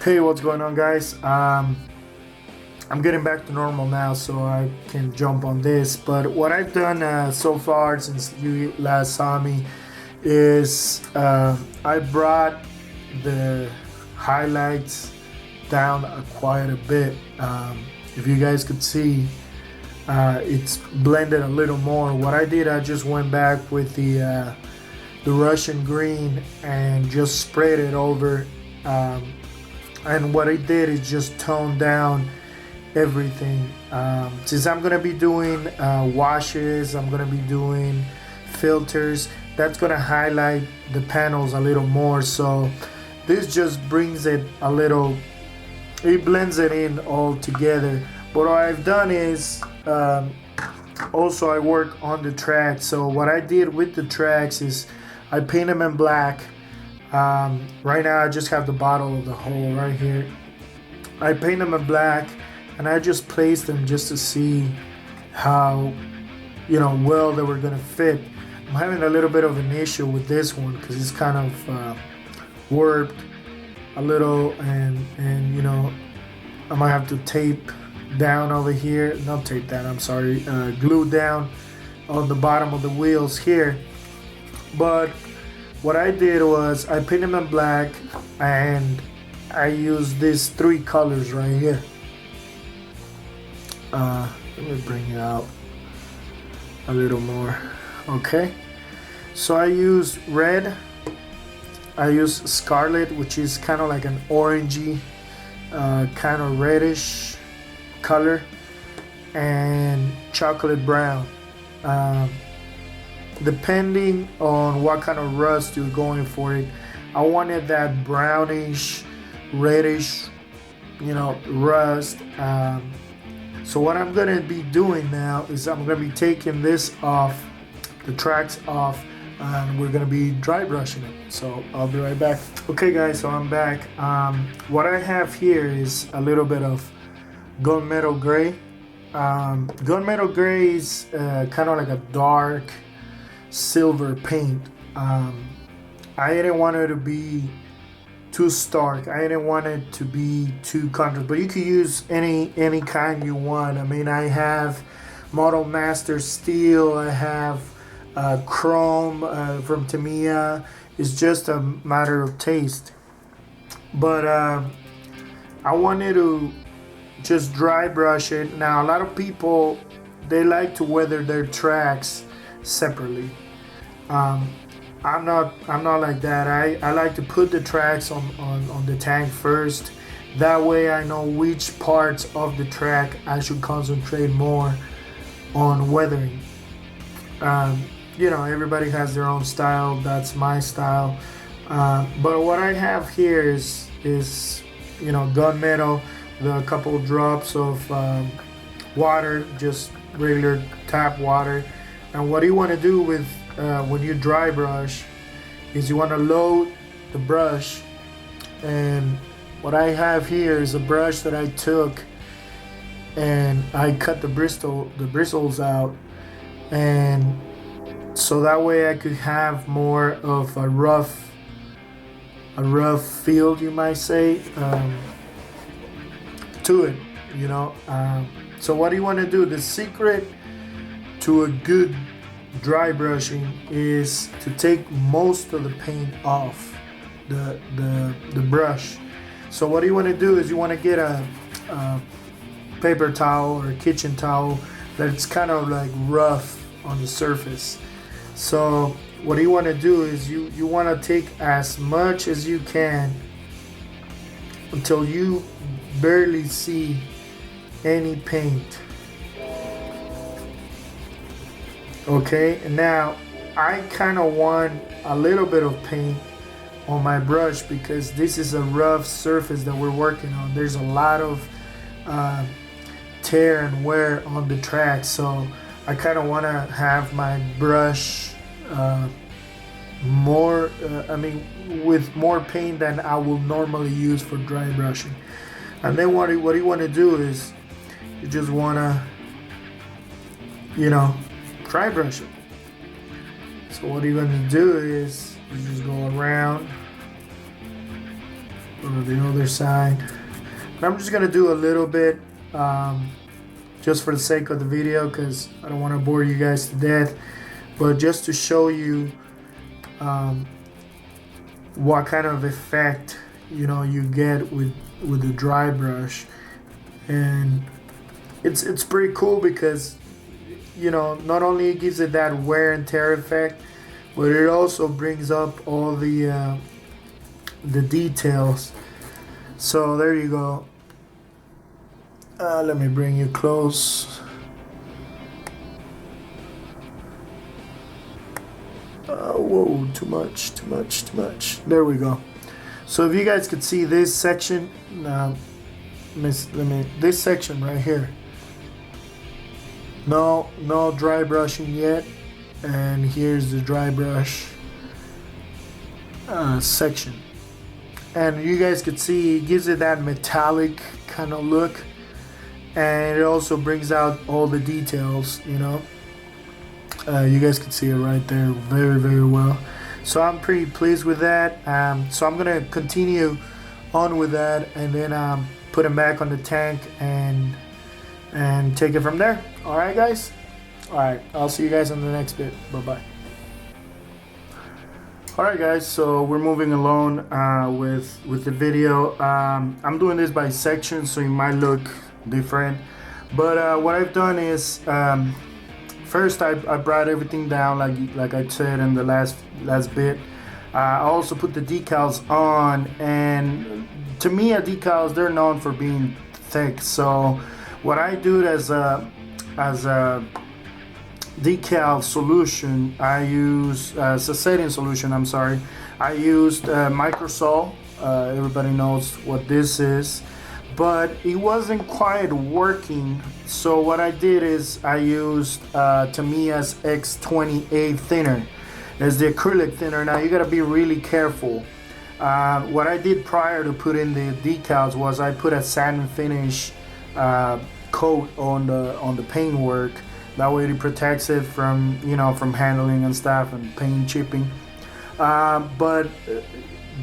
Hey, what's going on, guys? I'm getting back to normal now, so I can jump on this. But what I've done so far since you last saw me is I brought the highlights down quite a bit. If you guys could see, it's blended a little more. What I did, I just went back with the Russian green and just sprayed it over. And what I did is just tone down everything. Since I'm gonna be doing washes, I'm gonna be doing filters, that's gonna highlight the panels a little more. So this just brings it a little, it blends it in all together. But what I've done is also I work on the tracks. So what I did with the tracks is I paint them in black. Right now I just have the bottle of the hole right here. I paint them in black and I just placed them just to see how, well they were gonna fit. I'm having a little bit of an issue with this one because it's kind of warped a little, and I might have to tape down over here, not tape down, I'm sorry, glue down on the bottom of the wheels here. But what I did was I painted them in black and I used these three colors right here. Let me bring it out a little more. Okay, so I use red, I use scarlet, which is kind of like an orangey, kind of reddish color, and chocolate brown. Depending on what kind of rust you're going for it, I wanted that brownish, reddish, rust. So what I'm gonna be doing now is I'm gonna be taking this off, the tracks off, and we're gonna be dry brushing it. So I'll be right back. Okay, guys, so I'm back. What I have here is a little bit of gunmetal gray. Gunmetal gray is kind of like a dark silver paint. I didn't want it to be too stark. I didn't want it to be too contrast, but you could use any kind you want. I mean, I have Model Master Steel, I have chrome from Tamiya. It's just a matter of taste. But I wanted to just dry brush it. Now a lot of people, they like to weather their tracks separately. I'm not like that. I like to put the tracks on the tank first. That way I know which parts of the track I should concentrate more on weathering. Everybody has their own style. That's my style. But what I have here is gunmetal, a couple of drops of water, just regular tap water. And what you want to do with when you dry brush is you want to load the brush, and what I have here is a brush that I took and I cut the bristles out, and so that way I could have more of a rough feel, you might say, to it, so what do you want to do? The secret to a good dry brushing is to take most of the paint off the brush. So what you want to do is you want to get a paper towel or a kitchen towel that's kind of like rough on the surface. So what you want to do is you want to take as much as you can until you barely see any paint. Okay, and now I kind of want a little bit of paint on my brush because this is a rough surface that we're working on. There's a lot of tear and wear on the track, so I kind of want to have my brush with more paint than I will normally use for dry brushing. And then what you want to do is you just want to dry brush it. So what you're going to do is you just go around on the other side. But I'm just gonna do a little bit, just for the sake of the video, because I don't want to bore you guys to death, but just to show you what kind of effect you get with the dry brush. And it's pretty cool because not only it gives it that wear and tear effect, but it also brings up all the details. So there you go. Let me bring you close. Whoa, too much. There we go. So if you guys could see this section, this section right here. No dry brushing yet, and here's the dry brush section. And you guys could see it gives it that metallic kind of look, and it also brings out all the details. You guys can see it right there very well. So I'm pretty pleased with that. So I'm gonna continue on with that, and then put it back on the tank and take it from there. All right, guys. All right, I'll see you guys on the next bit. Bye bye. All right, guys. So we're moving along with the video. I'm doing this by section, so it might look different. But what I've done is, first I brought everything down like I said in the last bit. I also put the decals on, and Tamiya decals, they're known for being thick. So what I do as a decal solution, I use as a setting solution. I'm sorry, I used Microsol. Everybody knows what this is, but it wasn't quite working. So what I did is I used Tamiya's X20A thinner as the acrylic thinner. Now you gotta be really careful. What I did prior to put in the decals was I put a satin finish coat on the paintwork. That way it protects it from from handling and stuff and paint chipping. But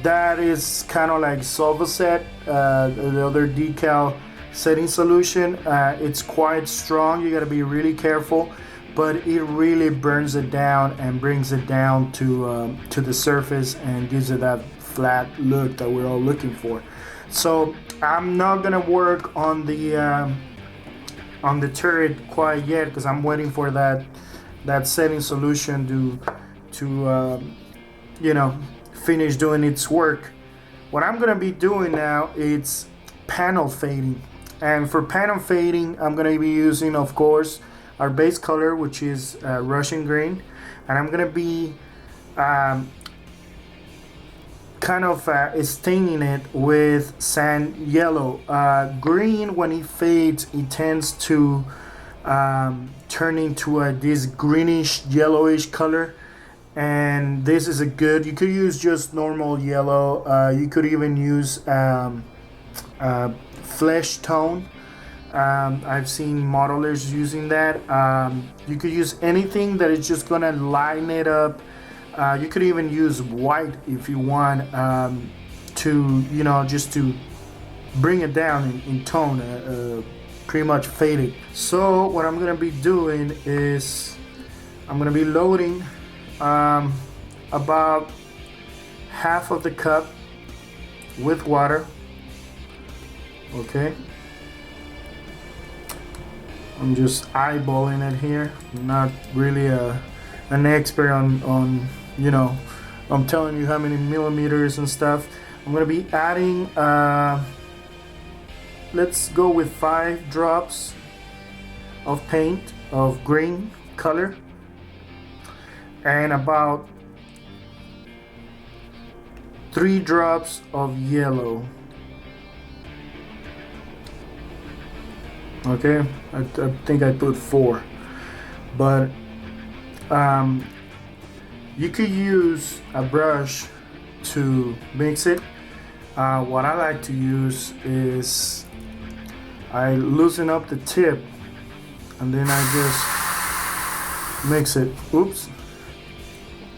that is kind of like Solvaset, the other decal setting solution. It's quite strong. You got to be really careful, but it really burns it down and brings it down to the surface and gives it that flat look that we're all looking for. So I'm not gonna work on the turret quite yet because I'm waiting for that setting solution to finish doing its work. What I'm gonna be doing now is panel fading, and for panel fading I'm gonna be using, of course, our base color, which is Russian green, and I'm gonna be kind of staining it with sand yellow. Green, when it fades, it tends to turn into this greenish yellowish color, and this is a good, you could use just normal yellow. You could even use flesh tone. I've seen modelers using that. You could use anything that is just gonna line it up. You could even use white if you want, to just to bring it down in tone, pretty much faded. So what I'm gonna be doing is I'm gonna be loading about half of the cup with water. Okay, I'm just eyeballing it here. I'm not really an expert on I'm telling you how many millimeters and stuff. I'm gonna be adding let's go with 5 drops of paint of green color and about 3 drops of yellow. Okay, I think I put 4, but you could use a brush to mix it. What I like to use is I loosen up the tip and then I just mix it. Oops.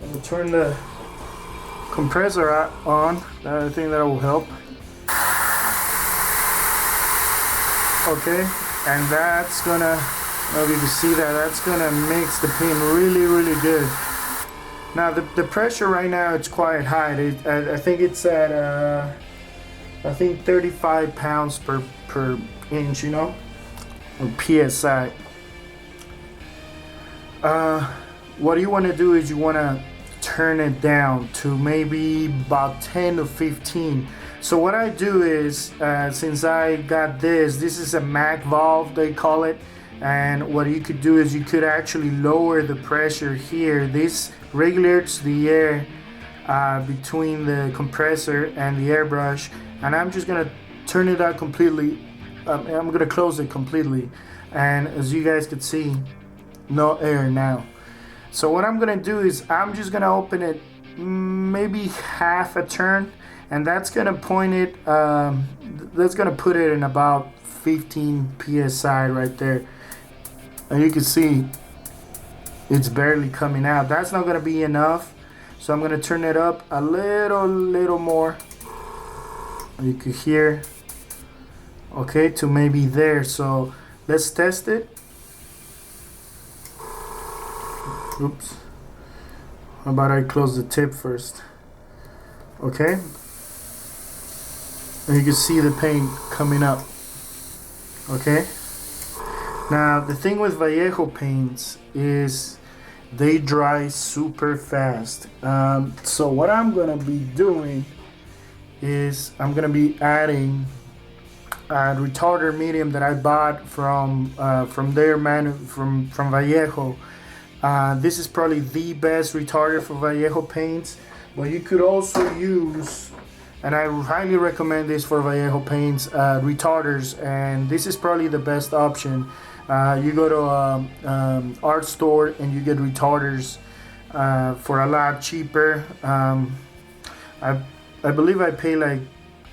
I'll turn the compressor on. I think that will help. Okay, and that's gonna, I don't know if you can see that, that's gonna mix the paint really, really good. Now the pressure right now, it's quite high. I think it's at I think 35 pounds per inch, you know, or psi. What you want to do is you want to turn it down to maybe about 10 to 15. So what I do is, since I got this is a MAC valve, they call it. And what you could do is you could actually lower the pressure here. This regulates the air between the compressor and the airbrush. And I'm just gonna turn it out completely. I'm gonna close it completely. And as you guys can see, no air now. So what I'm gonna do is I'm just gonna open it maybe half a turn, and that's gonna point it, that's gonna put it in about 15 psi right there. And you can see it's barely coming out. That's not gonna be enough, so I'm gonna turn it up a little more. You can hear, okay, to maybe there. So let's test it. Oops. How about I close the tip first? Okay. And you can see the paint coming up. Okay. Now the thing with Vallejo paints is they dry super fast. So what I'm gonna be doing is I'm gonna be adding a retarder medium that I bought from Vallejo. This is probably the best retarder for Vallejo paints, but you could also use, and I highly recommend this for Vallejo paints, retarders, and this is probably the best option. You go to art store and you get retarders for a lot cheaper. I believe I pay like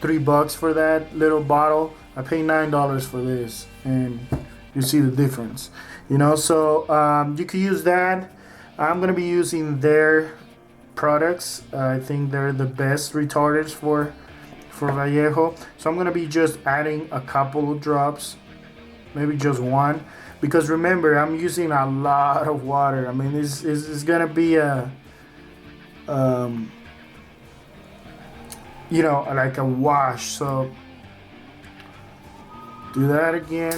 $3 for that little bottle. I pay $9 for this, and you see the difference, you know. So you can use that. I'm gonna be using their products. I think they're the best retarders for Vallejo. So I'm gonna be just adding a couple of drops, maybe just one, because remember, I'm using a lot of water. I mean, it's gonna be a you know, like a wash. So do that again.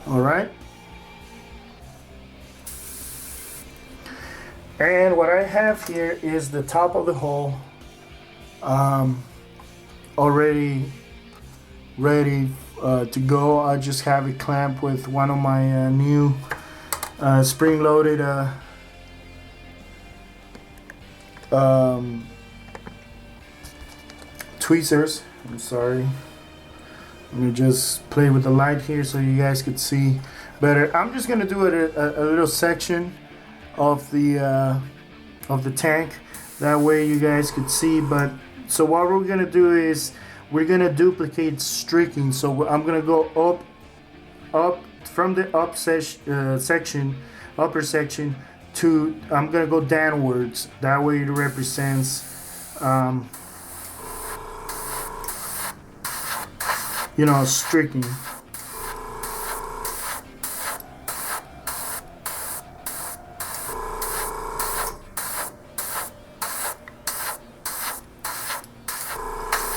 All right. And what I have here is the top of the hole already ready to go. I just have it clamped with one of my new spring-loaded tweezers. I'm sorry. Let me just play with the light here so you guys could see better. I'm just gonna do a little section of the tank. That way you guys could see. But so what we're gonna do is we're gonna duplicate streaking. So I'm gonna go up from the upper section to, I'm gonna go downwards. That way it represents you know, streaking.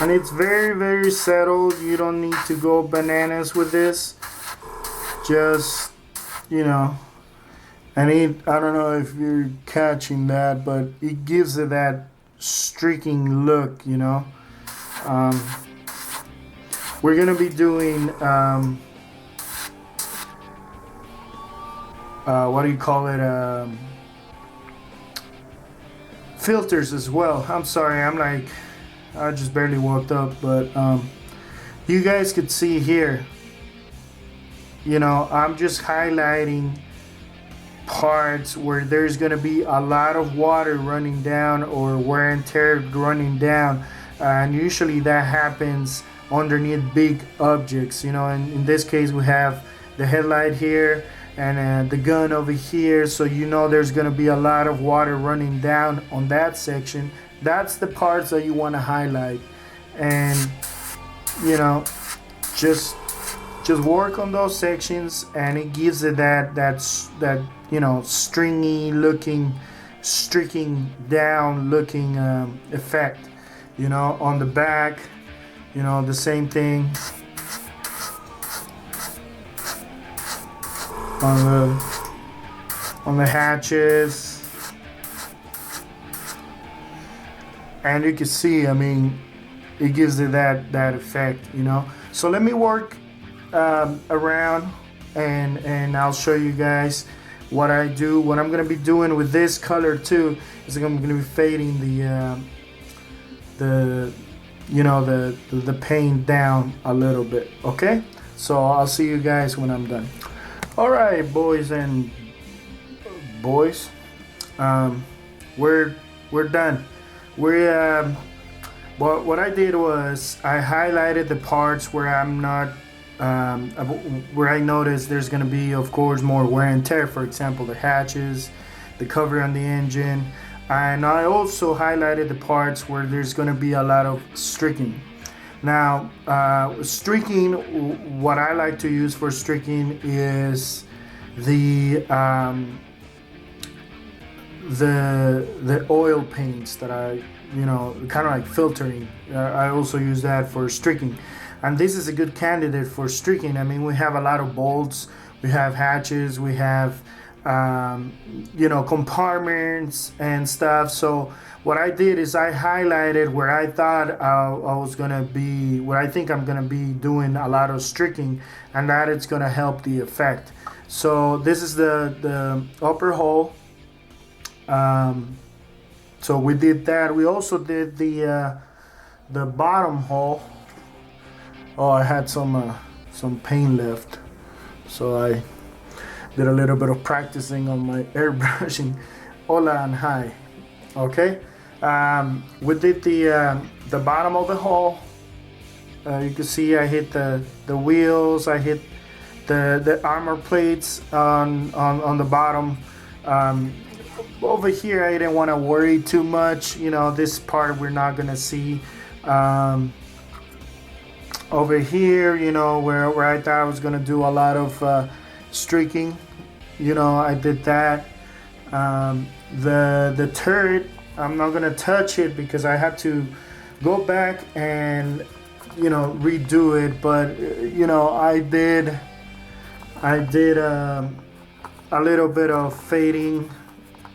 And it's very settled. You don't need to go bananas with this. Just, you know, and I don't know if you're catching that, but it gives it that streaking look, you know. We're gonna be doing what do you call it? Filters as well. I'm sorry, I just barely woke up, but you guys could see here, you know, I'm just highlighting parts where there's gonna be a lot of water running down or wear and tear running down, and usually that happens underneath big objects, you know. And in this case we have the headlight here, and the gun over here, so you know there's going to be a lot of water running down on that section. That's the parts that you want to highlight, and you know, just work on those sections, and it gives it that you know, stringy looking, streaking down looking effect. You know, on the back, you know, the same thing. On the hatches, and you can see, I mean, it gives it that effect, you know. So let me work around, and I'll show you guys what I do. What I'm gonna be doing with this color too is I'm gonna be fading the you know, the paint down a little bit. Okay, so I'll see you guys when I'm done. All right, boys and boys, we're done. What I did was I highlighted the parts where I'm not, where I noticed there's gonna be, of course, more wear and tear. For example, the hatches, the cover on the engine, and I also highlighted the parts where there's gonna be a lot of streaking. Now, streaking, what I like to use for streaking is the oil paints that I, you know, kind of like filtering. I also use that for streaking, and this is a good candidate for streaking. I mean, we have a lot of bolts, we have hatches, we have you know, compartments and stuff. So what I did is I highlighted where I thought I was gonna be, where I think I'm gonna be doing a lot of streaking, and that it's gonna help the effect. So this is the upper hull. So we did that. We also did the bottom hull. Oh, I had some paint left, so I did a little bit of practicing on my airbrushing. Hola and hi. Okay, we did the bottom of the hull. You can see I hit the wheels. I hit the armor plates on the bottom. Over here, I didn't want to worry too much. You know, this part we're not gonna see. Over here, you know, where I thought I was gonna do a lot of streaking, you know, I did that. The turret, I'm not gonna touch it because I had to go back and, you know, redo it. But you know, I did a little bit of fading,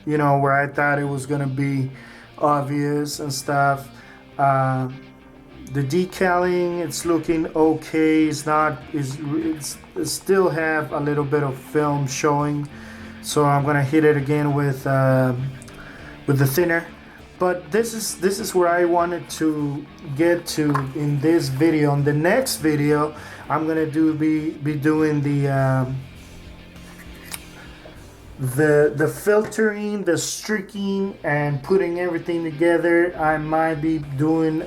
you know, where I thought it was gonna be obvious and stuff. The decaling, it's looking okay. It's not, it still have a little bit of film showing, so I'm gonna hit it again with the thinner. But this is where I wanted to get to in this video. In the next video, I'm gonna be doing the filtering, the streaking, and putting everything together. I might be doing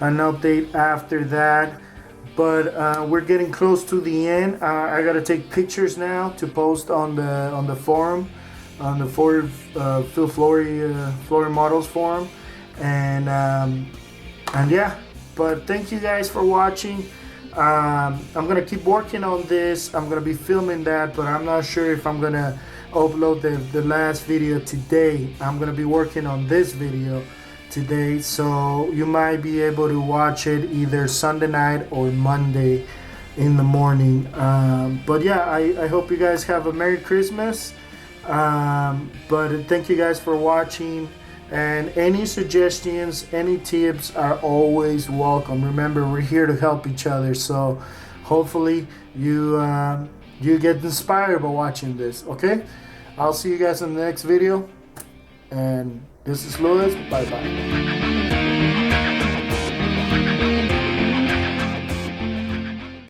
an update after that, but we're getting close to the end. I gotta take pictures now to post on the forum, on the Ford Phil Flory Models forum, and yeah. But thank you guys for watching. I'm gonna keep working on this. I'm gonna be filming that, but I'm not sure if I'm gonna upload the last video today. I'm gonna be working on this video today, so you might be able to watch it either Sunday night or Monday in the morning. But yeah, I hope you guys have a Merry Christmas. But thank you guys for watching, and any suggestions, any tips are always welcome. Remember, we're here to help each other, so hopefully you get inspired by watching this. Okay, I'll see you guys in the next video, and this is Louis. Bye bye.